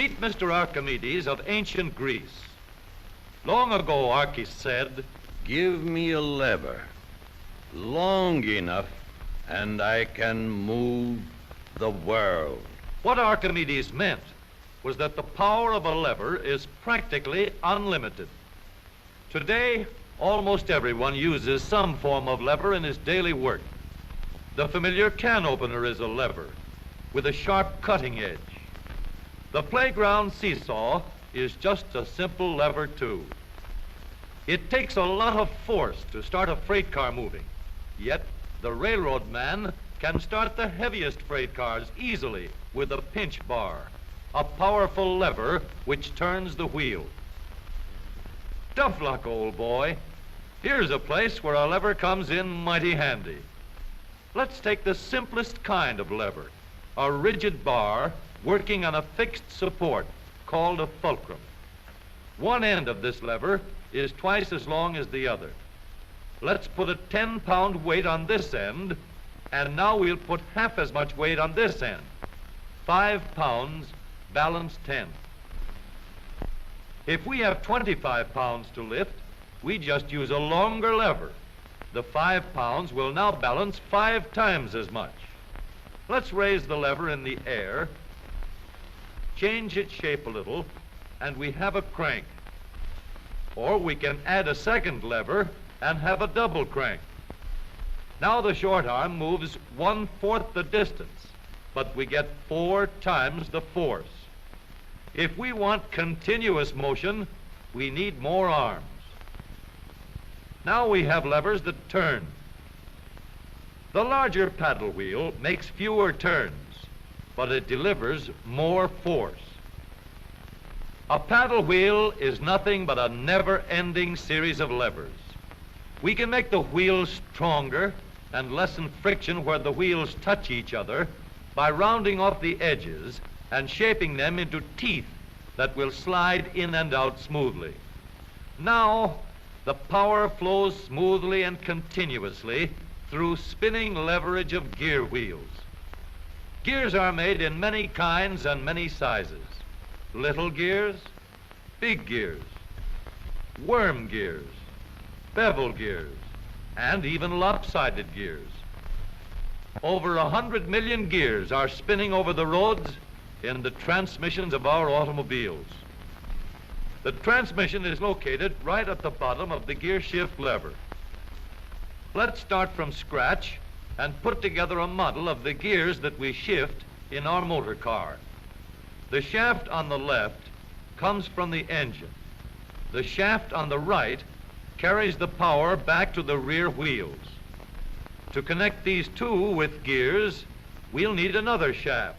Meet Mr. Archimedes of ancient Greece. Long ago, Archie said, "Give me a lever long enough, and I can move the world." What Archimedes meant was that the power of a lever is practically unlimited. Today, almost everyone uses some form of lever in his daily work. The familiar can opener is a lever with a sharp cutting edge. The playground seesaw is just a simple lever too. It takes a lot of force to start a freight car moving, yet the railroad man can start the heaviest freight cars easily with a pinch bar, a powerful lever which turns the wheel. Tough luck, old boy. Here's a place where a lever comes in mighty handy. Let's take the simplest kind of lever, a rigid bar working on a fixed support called a fulcrum. One end of this lever is twice as long as the other. Let's put a 10-pound weight on this end, and now we'll put half as much weight on this end. 5 pounds balance 10. If we have 25 pounds to lift, we just use a longer lever. The 5 pounds will now balance 5 times as much. Let's raise the lever in the air, change its shape a little, and we have a crank. Or we can add a second lever and have a double crank. Now the short arm moves 1/4 the distance, but we get 4 times the force. If we want continuous motion, we need more arms. Now we have levers that turn. The larger paddle wheel makes fewer turns, but it delivers more force. A paddle wheel is nothing but a never-ending series of levers. We can make the wheels stronger and lessen friction where the wheels touch each other by rounding off the edges and shaping them into teeth that will slide in and out smoothly. Now, the power flows smoothly and continuously through spinning leverage of gear wheels. Gears are made in many kinds and many sizes. Little gears, big gears, worm gears, bevel gears, and even lopsided gears. Over 100 million gears are spinning over the roads in the transmissions of our automobiles. The transmission is located right at the bottom of the gear shift lever. Let's start from scratch and put together a model of the gears that we shift in our motor car. The shaft on the left comes from the engine. The shaft on the right carries the power back to the rear wheels. To connect these two with gears, we'll need another shaft,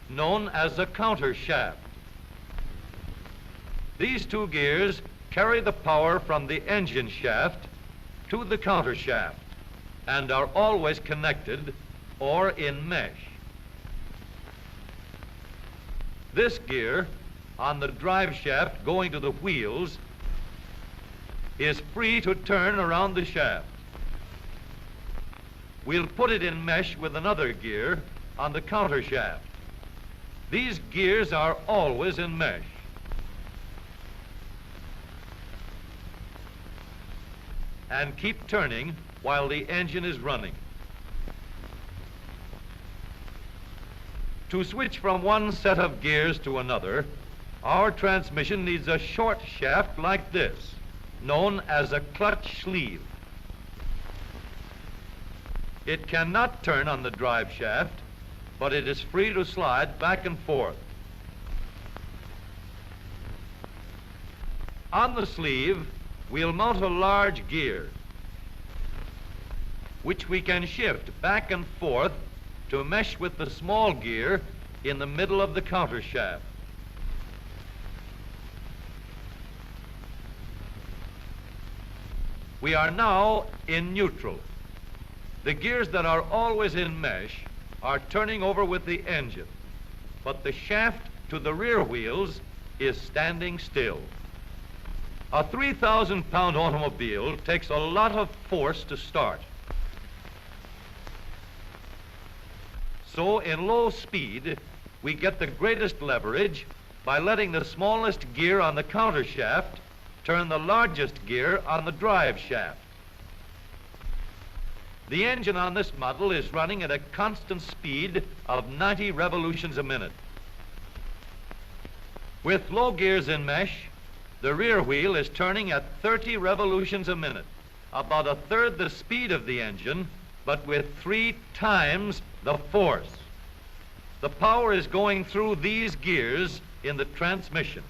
known as a counter shaft. These two gears carry the power from the engine shaft to the counter shaft and are always connected or in mesh. This gear on the drive shaft going to the wheels is free to turn around the shaft. We'll put it in mesh with another gear on the counter shaft. These gears are always in mesh. And keep turning while the engine is running. To switch from one set of gears to another, our transmission needs a short shaft like this, known as a clutch sleeve. It cannot turn on the drive shaft, but it is free to slide back and forth. On the sleeve, we'll mount a large gear, which we can shift back and forth to mesh with the small gear in the middle of the counter shaft. We are now in neutral. The gears that are always in mesh are turning over with the engine, but the shaft to the rear wheels is standing still. A 3,000-pound automobile takes a lot of force to start. So in low speed, we get the greatest leverage by letting the smallest gear on the counter shaft turn the largest gear on the drive shaft. The engine on this model is running at a constant speed of 90 revolutions a minute. With low gears in mesh, the rear wheel is turning at 30 revolutions a minute, about a third the speed of the engine, but with 3 times the force. The power is going through these gears in the transmission.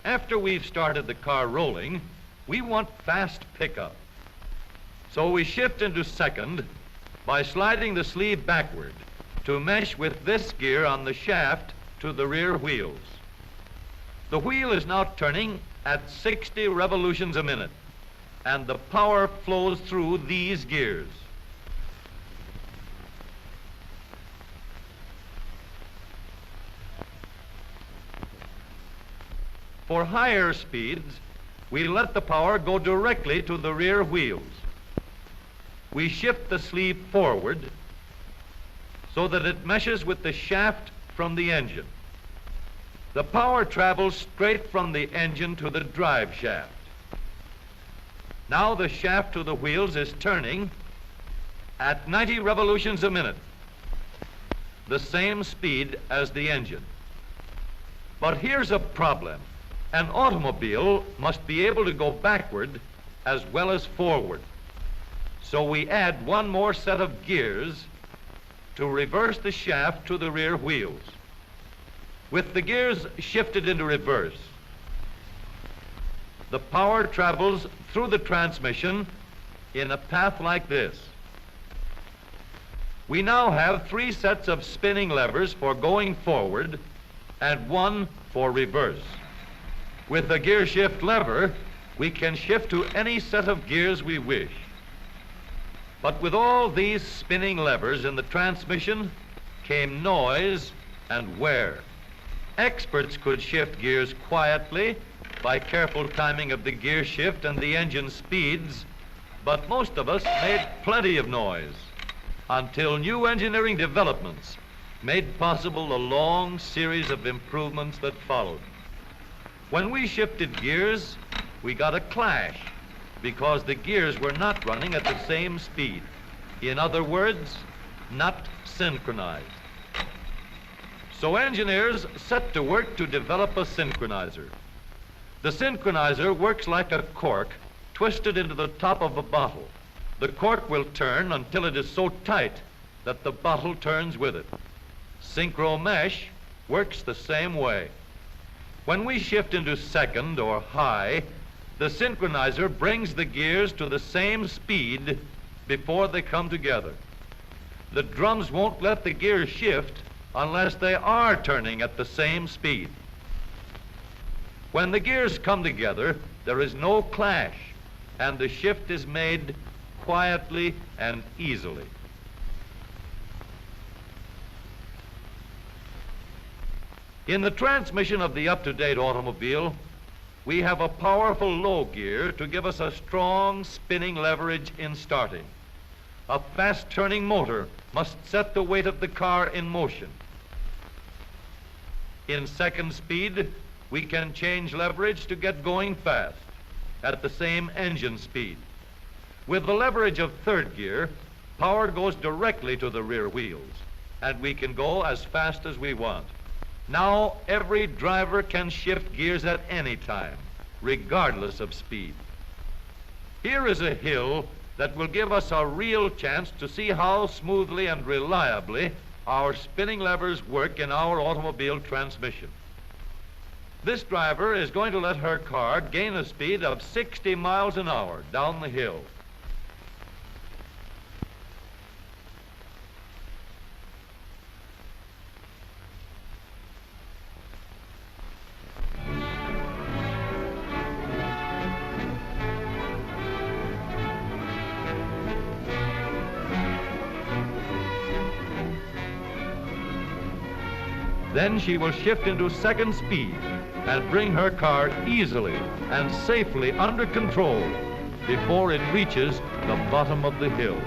After we've started the car rolling, we want fast pickup. So we shift into second by sliding the sleeve backward to mesh with this gear on the shaft to the rear wheels. The wheel is now turning at 60 revolutions a minute, and the power flows through these gears. For higher speeds, we let the power go directly to the rear wheels. We shift the sleeve forward so that it meshes with the shaft from the engine. The power travels straight from the engine to the drive shaft. Now the shaft to the wheels is turning at 90 revolutions a minute, the same speed as the engine. But here's a problem. An automobile must be able to go backward as well as forward. So we add one more set of gears to reverse the shaft to the rear wheels. With the gears shifted into reverse, the power travels through the transmission in a path like this. We now have 3 sets of spinning levers for going forward and 1 for reverse. With the gear shift lever, we can shift to any set of gears we wish. But with all these spinning levers in the transmission came noise and wear. Experts could shift gears quietly by careful timing of the gear shift and the engine speeds, but most of us made plenty of noise until new engineering developments made possible the long series of improvements that followed. When we shifted gears, we got a clash because the gears were not running at the same speed. In other words, not synchronized. So engineers set to work to develop a synchronizer. The synchronizer works like a cork twisted into the top of a bottle. The cork will turn until it is so tight that the bottle turns with it. Synchro mesh works the same way. When we shift into second or high, the synchronizer brings the gears to the same speed before they come together. The drums won't let the gears shift unless they are turning at the same speed. When the gears come together, there is no clash, and the shift is made quietly and easily. In the transmission of the up-to-date automobile, we have a powerful low gear to give us a strong spinning leverage in starting. A fast-turning motor must set the weight of the car in motion. In second speed, we can change leverage to get going fast at the same engine speed. With the leverage of third gear, power goes directly to the rear wheels, and we can go as fast as we want. Now every driver can shift gears at any time, regardless of speed. Here is a hill that will give us a real chance to see how smoothly and reliably our spinning levers work in our automobile transmission. This driver is going to let her car gain a speed of 60 miles an hour down the hill. Then she will shift into second speed and bring her car easily and safely under control before it reaches the bottom of the hill.